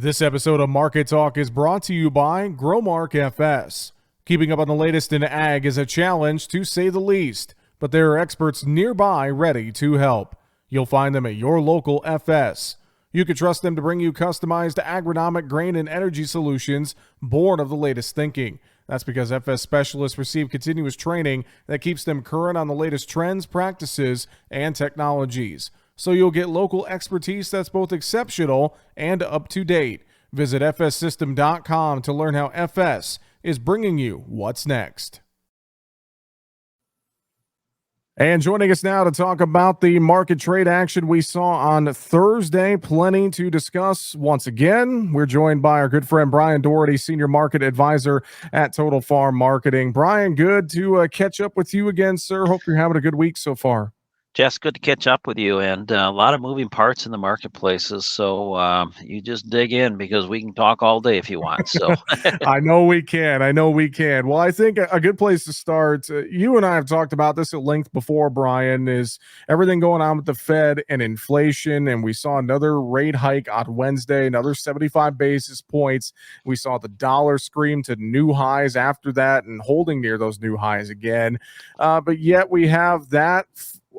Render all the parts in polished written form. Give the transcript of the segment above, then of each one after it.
This episode of Market Talk is brought to you by Growmark FS. Keeping up on the latest in ag is a challenge, to say the least, but there are experts nearby ready to help. You'll find them at your local FS. You can trust them to bring you customized agronomic grain and energy solutions born of the latest thinking. That's because FS specialists receive continuous training that keeps them current on the latest trends, practices, and technologies. So you'll get local expertise that's both exceptional and up to date. Visit fssystem.com to learn how FS is bringing you what's next. And joining us now to talk about the market trade action we saw on Thursday, plenty to discuss once again. We're joined by our good friend Bryan Doherty, Senior Market Advisor at Total Farm Marketing. Bryan, good to catch up with you again, sir. Hope you're having a good week so far. Jess, good to catch up with you, and a lot of moving parts in the marketplaces. So you just dig in because we can talk all day if you want. So I know we can. Well, I think a good place to start, you and I have talked about this at length before, Bryan, is everything going on with the Fed and inflation. And we saw another rate hike on Wednesday, another 75 basis points. We saw the dollar scream to new highs after that and holding near those new highs again. But yet we have that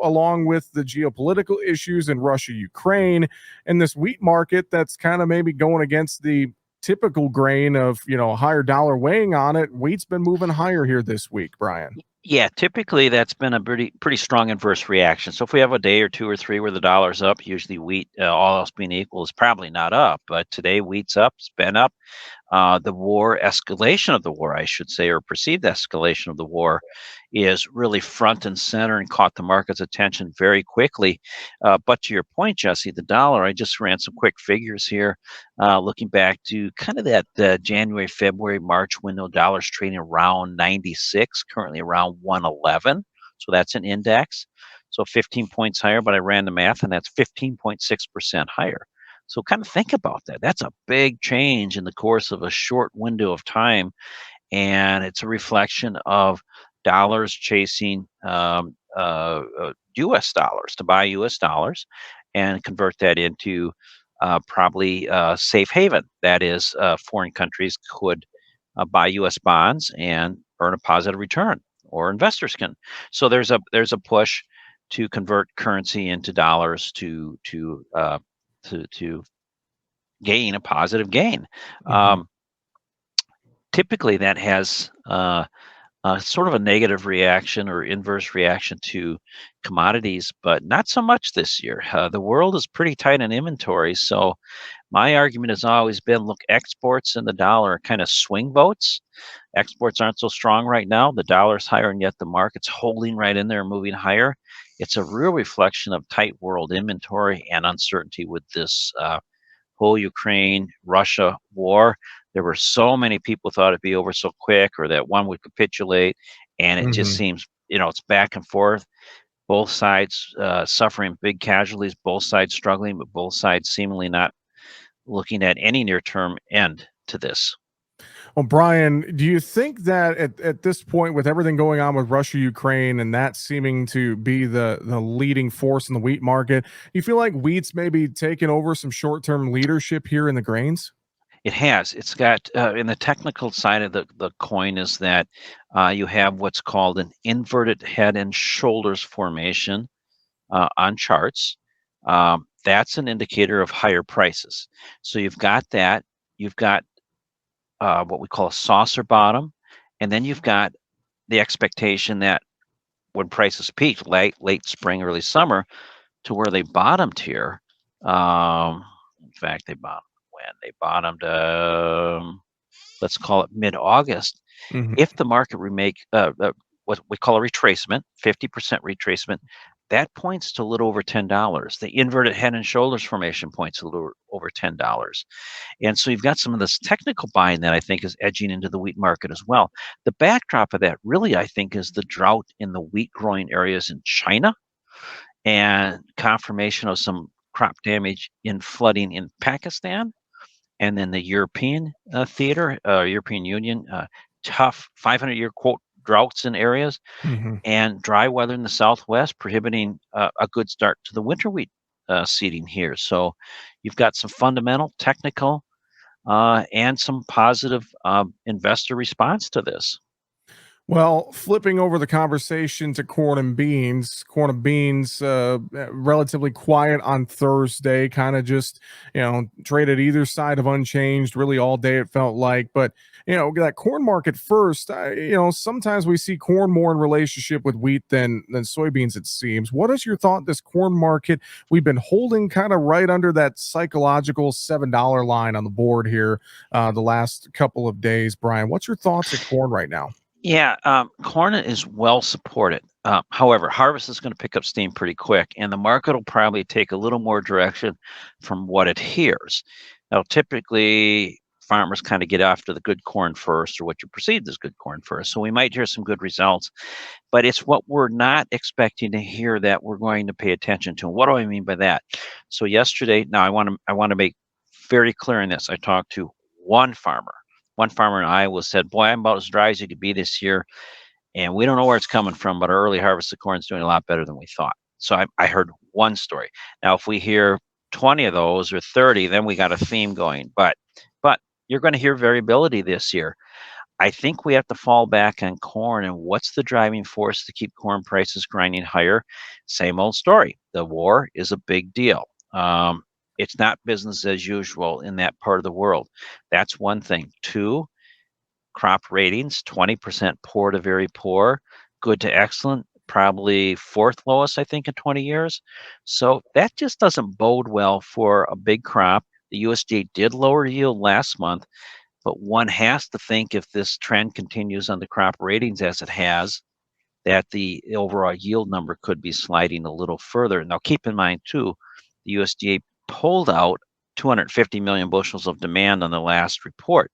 along with the geopolitical issues in Russia, Ukraine, and this wheat market that's kind of maybe going against the typical grain of, a higher dollar weighing on it. Wheat's been moving higher here this week, Bryan. yeah, typically that's been a pretty strong inverse reaction. So if we have a day or two or three where the dollar's up, usually wheat, all else being equal, is probably not up. But today wheat's up, it's been up. The escalation of the war, I should say, or perceived escalation of the war, is really front and center and caught the market's attention very quickly. But to your point, Jesse, the dollar, I just ran some quick figures here, looking back to kind of that January, February, March window. Dollar's trading around 96, currently around 111. So that's an index. So 15 points higher, but I ran the math, and that's 15.6% higher. So kind of think about that. That's a big change in the course of a short window of time. And it's a reflection of dollars chasing U.S. dollars, to buy U.S. dollars and convert that into probably safe haven. That is, foreign countries could buy U.S. bonds and earn a positive return, or investors can. So there's a push to convert currency into dollars to gain a positive gain. Mm-hmm. Typically, that has sort of a negative reaction or inverse reaction to commodities, but not so much this year. The world is pretty tight in inventory. So my argument has always been, look, exports and the dollar are kind of swing votes. Exports aren't so strong right now. The dollar's higher, and yet the market's holding right in there, moving higher. It's a real reflection of tight world inventory and uncertainty with this whole Ukraine Russia war. There were so many people thought it'd be over so quick, or that one would capitulate, and it just seems, it's back and forth. Both sides suffering big casualties, both sides struggling, but both sides seemingly not looking at any near-term end to this. Well, Bryan, do you think that at this point, with everything going on with Russia, Ukraine, and that seeming to be the leading force in the wheat market, you feel like wheat's maybe taken over some short-term leadership here in the grains? It has. It's got, in the technical side of the coin, is that you have what's called an inverted head and shoulders formation on charts. That's an indicator of higher prices. So you've got that. You've got what we call a saucer bottom, and then you've got the expectation that when prices peaked late spring, early summer, to where they bottomed here. In fact, they bottomed, let's call it mid-August. Mm-hmm. If the market what we call a retracement, 50% retracement, that points to a little over $10. The inverted head and shoulders formation points to a little over $10. And so you've got some of this technical buying that I think is edging into the wheat market as well. The backdrop of that really, I think, is the drought in the wheat growing areas in China, and confirmation of some crop damage in flooding in Pakistan, and then the European European Union, tough 500-year quote droughts in areas, Mm-hmm. and dry weather in the Southwest prohibiting a good start to the winter wheat seeding here. So you've got some fundamental, technical, and some positive investor response to this. Well, flipping over the conversation to corn and beans, relatively quiet on Thursday, kind of just, traded either side of unchanged really all day, it felt like. But, that corn market first, sometimes we see corn more in relationship with wheat than soybeans, it seems. What is your thought, this corn market? We've been holding kind of right under that psychological $7 line on the board here the last couple of days. Brian, what's your thoughts at corn right now? Yeah, corn is well supported. However, harvest is going to pick up steam pretty quick, and the market will probably take a little more direction from what it hears. Now, typically, farmers kind of get after the good corn first, or what you perceive as good corn first. So we might hear some good results, but it's what we're not expecting to hear that we're going to pay attention to. And what do I mean by that? So yesterday, now I want to make very clear in this. I talked to one farmer. One farmer in Iowa said, "Boy, I'm about as dry as you could be this year, and we don't know where it's coming from, but our early harvest of corn is doing a lot better than we thought." So I heard one story. Now, if we hear 20 of those or 30, then we got a theme going. But you're going to hear variability this year. I think we have to fall back on corn and what's the driving force to keep corn prices grinding higher? Same old story. The war is a big deal. It's not business as usual in that part of the world. That's one thing. Two, crop ratings 20% poor to very poor, good to excellent, probably fourth lowest, I think, in 20 years. So that just doesn't bode well for a big crop. The USDA did lower yield last month, but one has to think if this trend continues on the crop ratings as it has, that the overall yield number could be sliding a little further. Now, keep in mind, too, the USDA pulled out 250 million bushels of demand on the last report.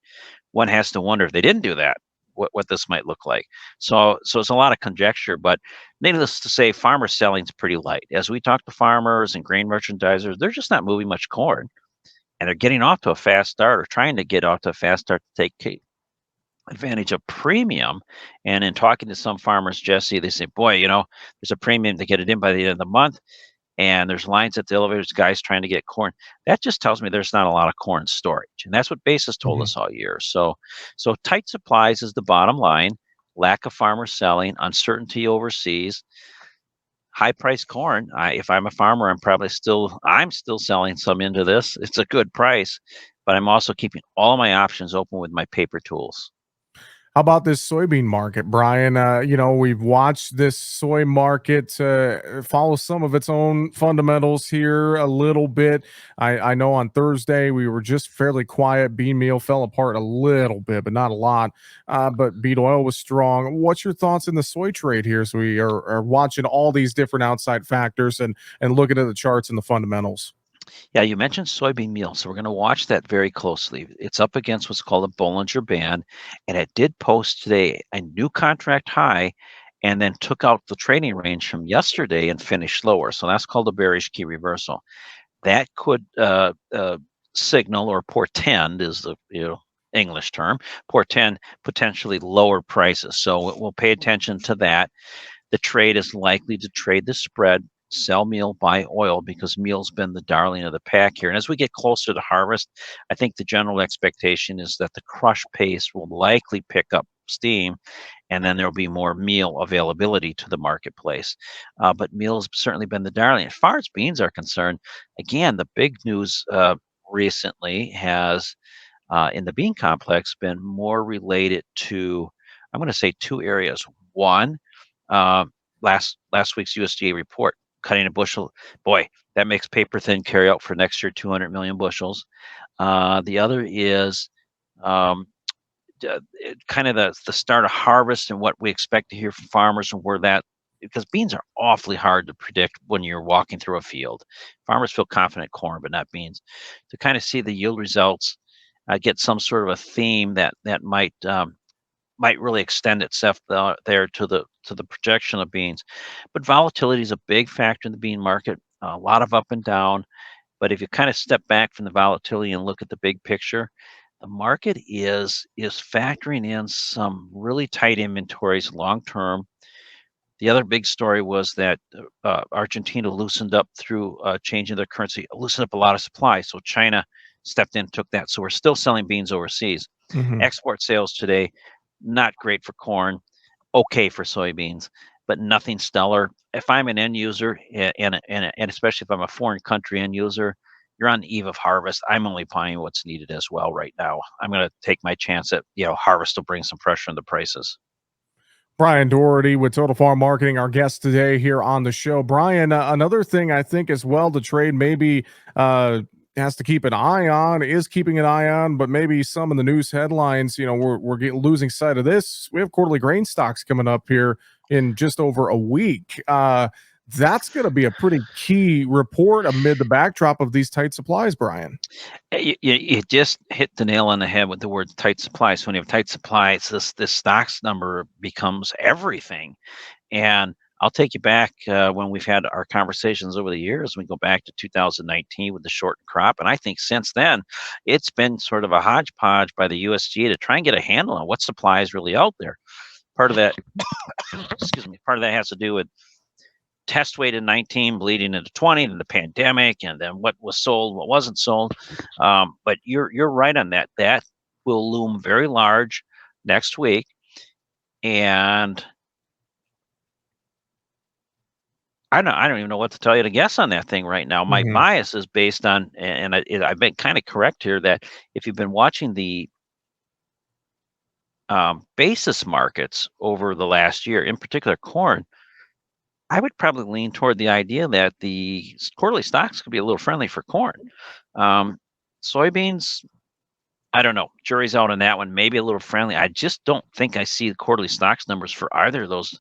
One has to wonder if they didn't do that, what this might look like. So it's a lot of conjecture, but needless to say, farmer selling is pretty light. As we talk to farmers and grain merchandisers, they're just not moving much corn, and they're getting off to a fast start or trying to get off to a fast start to take advantage of premium. And in talking to some farmers, Jesse, they say, boy, there's a premium to get it in by the end of the month. And there's lines at the elevators, guys trying to get corn. That just tells me there's not a lot of corn storage. And that's what Basis told us all year. So tight supplies is the bottom line. Lack of farmers selling, uncertainty overseas, high price corn. If I'm a farmer, I'm still selling some into this. It's a good price, but I'm also keeping all my options open with my paper tools. How about this soybean market, Brian? We've watched this soy market follow some of its own fundamentals here a little bit. I know on Thursday we were just fairly quiet. Bean meal fell apart a little bit, but not a lot. But beet oil was strong. What's your thoughts in the soy trade here? So we are watching all these different outside factors and looking at the charts and the fundamentals. Yeah, you mentioned soybean meal, so we're going to watch that very closely. It's up against what's called a Bollinger Band, and it did post today a new contract high and then took out the trading range from yesterday and finished lower. So that's called a bearish key reversal. That could signal or portend is the English term, portend potentially lower prices. So we'll pay attention to that. The trade is likely to trade the spread, sell meal, buy oil, because meal's been the darling of the pack here. And as we get closer to harvest, I think the general expectation is that the crush pace will likely pick up steam, and then there'll be more meal availability to the marketplace. But meal's certainly been the darling. As far as beans are concerned, again, the big news recently has in the bean complex been more related to, I'm going to say, two areas. One, uh, last week's USDA report, cutting a bushel. Boy, that makes paper thin carryout for next year 200 million bushels. The other is kind of the start of harvest and what we expect to hear from farmers and where that, because beans are awfully hard to predict when you're walking through a field. Farmers feel confident corn, but not beans. To kind of see the yield results, get some sort of a theme that might really extend itself there to the projection of beans. But volatility is a big factor in the bean market. A lot of up and down. But if you kind of step back from the volatility and look at the big picture, the market is factoring in some really tight inventories long term. The other big story was that Argentina loosened up through changing their currency, loosened up a lot of supply. So China stepped in, took that. So we're still selling beans overseas. Hmm. Export sales today, not great for corn, okay for soybeans, but nothing stellar. If I'm an end user, and especially if I'm a foreign country end user, you're on the eve of harvest. I'm only buying what's needed as well right now. I'm going to take my chance that harvest will bring some pressure on the prices. Bryan Doherty with Total Farm Marketing, our guest today here on the show. Bryan, another thing I think as well, the trade maybe has to keep an eye on, is keeping an eye on, but maybe some of the news headlines, we're losing sight of this. We have quarterly grain stocks coming up here in just over a week. That's going to be a pretty key report amid the backdrop of these tight supplies, Bryan. You just hit the nail on the head with the word tight supply. So when you have tight supplies, this stocks number becomes everything. And I'll take you back when we've had our conversations over the years. We go back to 2019 with the short crop, and I think since then it's been sort of a hodgepodge by the USG to try and get a handle on what supply is really out there. Part of that, excuse me, part of that has to do with test weight in 19 bleeding into 20, and the pandemic, and then what was sold, what wasn't sold. But you're right on that. That will loom very large next week, and I don't even know what to tell you to guess on that thing right now. My Mhm. bias is based on, and I've been kind of correct here, that if you've been watching the basis markets over the last year, in particular corn, I would probably lean toward the idea that the quarterly stocks could be a little friendly for corn. Um, Soybeans, I don't know. Jury's out on that one. Maybe a little friendly. I just don't think I see the quarterly stocks numbers for either of those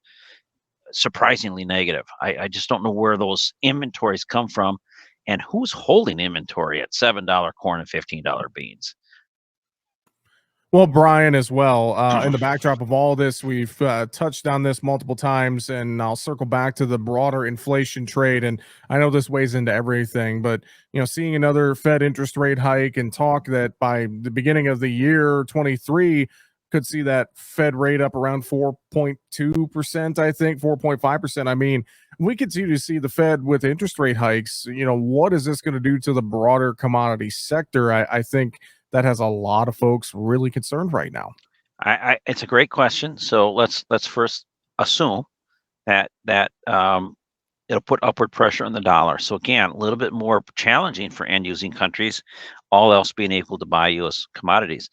surprisingly negative. I just don't know where those inventories come from and who's holding inventory at $7 corn and $15 beans. Well, Bryan, as well, in the backdrop of all this, we've touched on this multiple times, and I'll circle back to the broader inflation trade. And I know this weighs into everything, but seeing another Fed interest rate hike and talk that by the beginning of the year 23 could see that Fed rate up around 4.2%, I think 4.5%. I mean, we continue to see the Fed with interest rate hikes. What is this going to do to the broader commodity sector? I think that has a lot of folks really concerned right now. It's a great question. So let's first assume that it'll put upward pressure on the dollar. So again, a little bit more challenging for end using countries, all else being equal to buy U.S. commodities.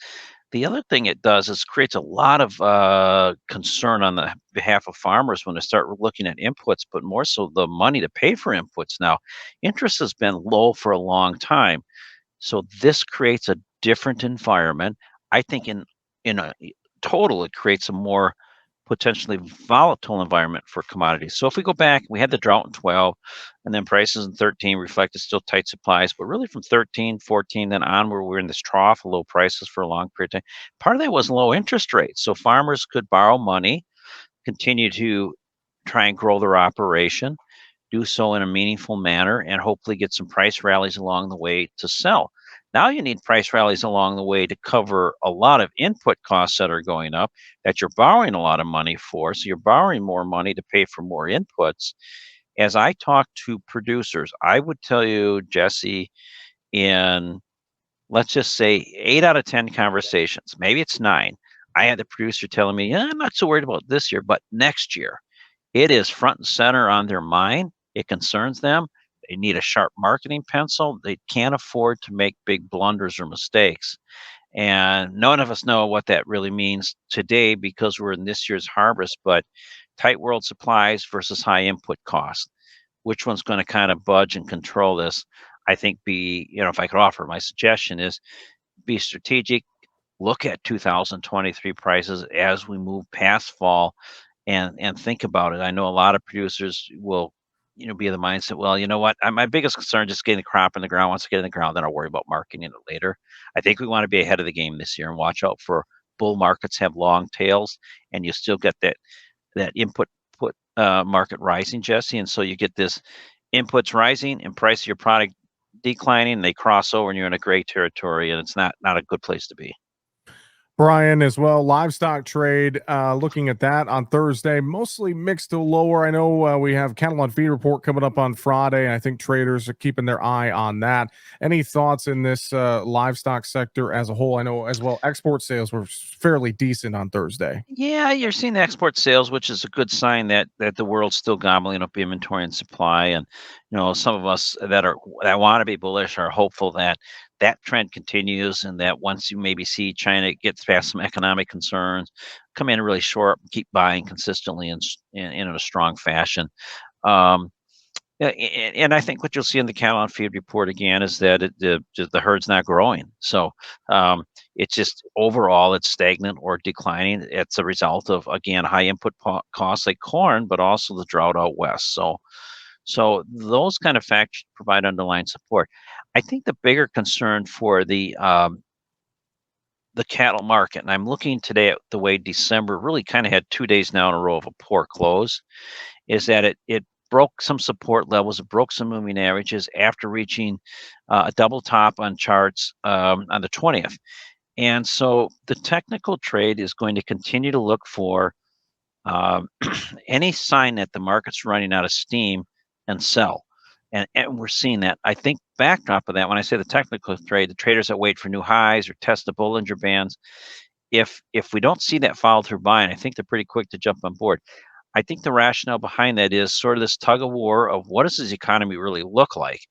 The other thing it does is creates a lot of concern on the behalf of farmers when they start looking at inputs, but more so the money to pay for inputs. Now, interest has been low for a long time, so this creates a different environment. I think in a total, it creates a more potentially volatile environment for commodities. So if we go back, we had the drought in 12, and then prices in 13 reflected still tight supplies. But really from 13, 14, then onward, we're in this trough of low prices for a long period of time. Part of that was low interest rates. So farmers could borrow money, continue to try and grow their operation, do so in a meaningful manner, and hopefully get some price rallies along the way to sell. Now you need price rallies along the way to cover a lot of input costs that are going up that you're borrowing a lot of money for. So you're borrowing more money to pay for more inputs. As I talk to producers, I would tell you, Jesse, in let's just say 8 out of 10 conversations, maybe it's nine, I had the producer telling me, yeah, I'm not so worried about this year, but next year. It is front and center on their mind. It concerns them. They need a sharp marketing pencil. They can't afford to make big blunders or mistakes. And none of us know what that really means today because we're in this year's harvest, but tight world supplies versus high input costs. Which one's going to kind of budge and control this? I think if I could offer my suggestion is be strategic, look at 2023 prices as we move past fall and think about it. I know a lot of producers will, be of the mindset, well, you know what? My biggest concern is just getting the crop in the ground. Once I get in the ground, then I'll worry about marketing it later. I think we want to be ahead of the game this year and watch out for bull markets have long tails, and you still get that input put market rising, Jesse, and so you get this inputs rising and price of your product declining. They cross over, and you're in a gray territory, and it's not a good place to be. Bryan, as well, livestock trade, looking at that on Thursday, mostly mixed to lower. I know we have cattle on feed report coming up on Friday, and I think traders are keeping their eye on that. Any thoughts in this livestock sector as a whole? I know as well export sales were fairly decent on Thursday. Yeah, you're seeing the export sales, which is a good sign that the world's still gobbling up inventory and supply. And some of us that want to be bullish are hopeful that that trend continues, and that once you maybe see China get past some economic concerns, come in really short, keep buying consistently in a strong fashion. Um, Yeah, and I think what you'll see in the cattle on feed report again is that just the herd's not growing. So um, it's just overall it's stagnant or declining. It's a result of again high input costs like corn, but also the drought out west. So those kind of factors provide underlying support. I think the bigger concern for the cattle market, and I'm looking today at the way December really kind of had 2 days now in a row of a poor close, is that it broke some support levels, it broke some moving averages after reaching a double top on charts on the 20th. And so the technical trade is going to continue to look for um, any sign that the market's running out of steam and sell. And we're seeing that. I think backdrop of that, when I say the technical trade, the traders that wait for new highs or test the Bollinger Bands, if we don't see that follow through buying, I think they're pretty quick to jump on board. I think the rationale behind that is sort of this tug of war of what does this economy really look like?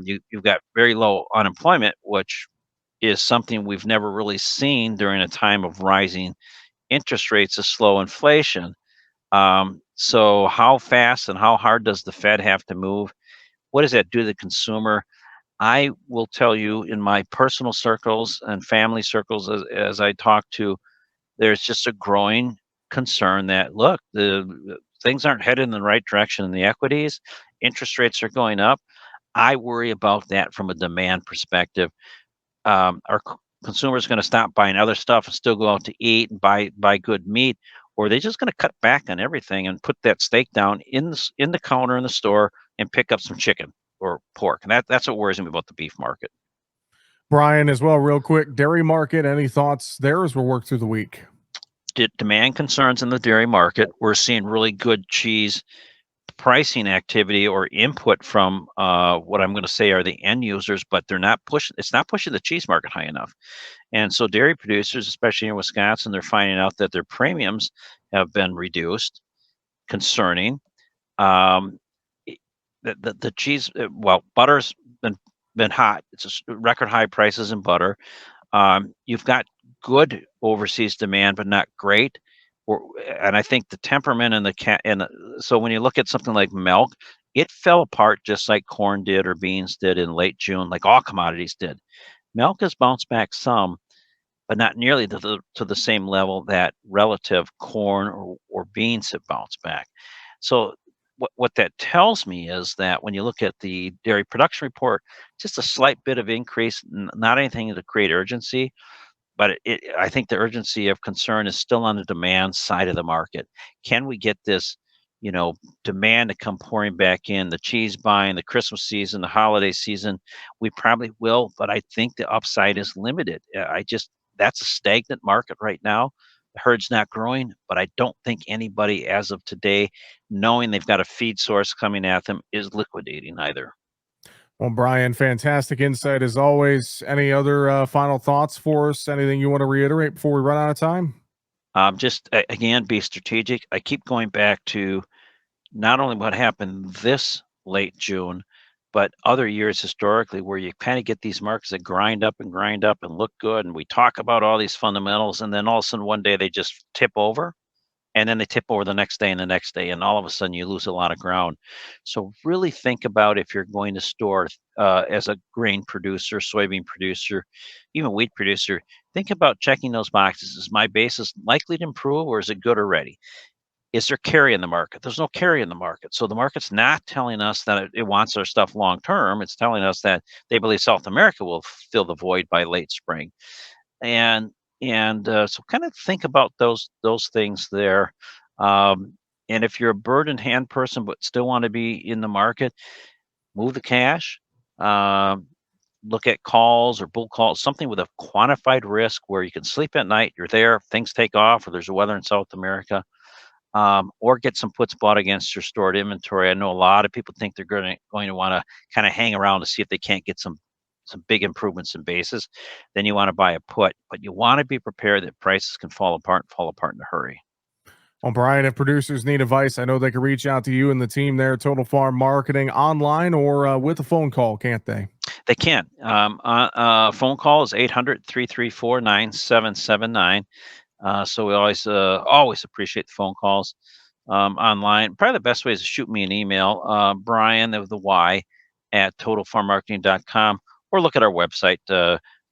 You've got very low unemployment, which is something we've never really seen during a time of rising interest rates to slow inflation. So how fast and how hard does the Fed have to move? What does that do to the consumer? I will tell you in my personal circles and family circles as I talk to, there's just a growing concern that look, the things aren't headed in the right direction in the equities. Interest rates are going up. I worry about that from a demand perspective. Consumers going to stop buying other stuff and still go out to eat and buy good meat, or are they just going to cut back on everything and put that steak down in the counter in the store and pick up some chicken or pork? And that's what worries me about the beef market. Bryan, as well, real quick, dairy market. Any thoughts there as we work through the week? Demand concerns in the dairy market. We're seeing really good cheese pricing activity or input from what I'm going to say are the end users, but they're not pushing. It's not pushing the cheese market high enough, and so dairy producers, especially in Wisconsin, they're finding out that their premiums have been reduced. Concerning. Um, the cheese, well, butter's been hot. It's record high prices in butter. You've got good overseas demand, but not great. Or, and I think the temperament and the cat, and so when you look at something like milk, it fell apart just like corn did or beans did in late June, like all commodities did. Milk has bounced back some, but not nearly to the same level that relative corn or beans have bounced back. So what that tells me is that when you look at the dairy production report, just a slight bit of increase, not anything to create urgency, but I think the urgency of concern is still on the demand side of the market. Can we get this, demand to come pouring back in? The cheese buying, the Christmas season, the holiday season, we probably will, but I think the upside is limited. I just That's a stagnant market right now. The herd's not growing, but I don't think anybody as of today, knowing they've got a feed source coming at them, is liquidating either. Well, Bryan, fantastic insight as always. Any other final thoughts for us? Anything you want to reiterate before we run out of time? Again, be strategic. I keep going back to not only what happened this late June, but other years historically where you kind of get these markets that grind up and look good. And we talk about all these fundamentals, and then all of a sudden one day they just tip over, and then they tip over the next day and the next day, and all of a sudden you lose a lot of ground. So really think about if you're going to store as a grain producer, soybean producer, even wheat producer, think about checking those boxes. Is my basis likely to improve, or is it good already? Is there carry in the market? There's no carry in the market. So the market's not telling us that it wants our stuff long term. It's telling us that they believe South America will fill the void by late spring. And so kind of think about those things there. Um, and if you're a bird in hand person but still want to be in the market, move the cash. Um, look at calls or bull calls, something with a quantified risk where you can sleep at night. You're there, things take off, or there's a weather in South America, or get some puts bought against your stored inventory. I know a lot of people think they're going to want to kind of hang around to see if they can't get some big improvements in basis. Then you want to buy a put, but you want to be prepared that prices can fall apart in a hurry. Well, Bryan, if producers need advice, I know they can reach out to you and the team there, Total Farm Marketing, online or with a phone call, can't they? They can. Phone call is 800-334-9779. So we always appreciate the phone calls. Online, probably the best way is to shoot me an email, Bryan with the Y at totalfarmmarketing.com, or look at our website,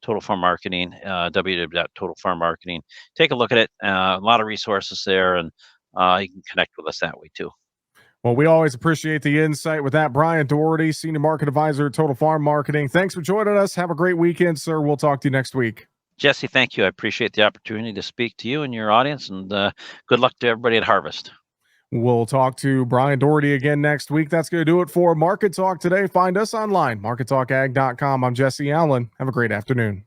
Total Farm Marketing, www.totalfarmmarketing. Take a look at it. A lot of resources there, and you can connect with us that way too. Well, we always appreciate the insight with that. Bryan Doherty, Senior Market Advisor at Total Farm Marketing. Thanks for joining us. Have a great weekend, sir. We'll talk to you next week. Jesse, thank you. I appreciate the opportunity to speak to you and your audience, and good luck to everybody at Harvest. We'll talk to Bryan Doherty again next week. That's going to do it for Market Talk today. Find us online, markettalkag.com. I'm Jesse Allen. Have a great afternoon.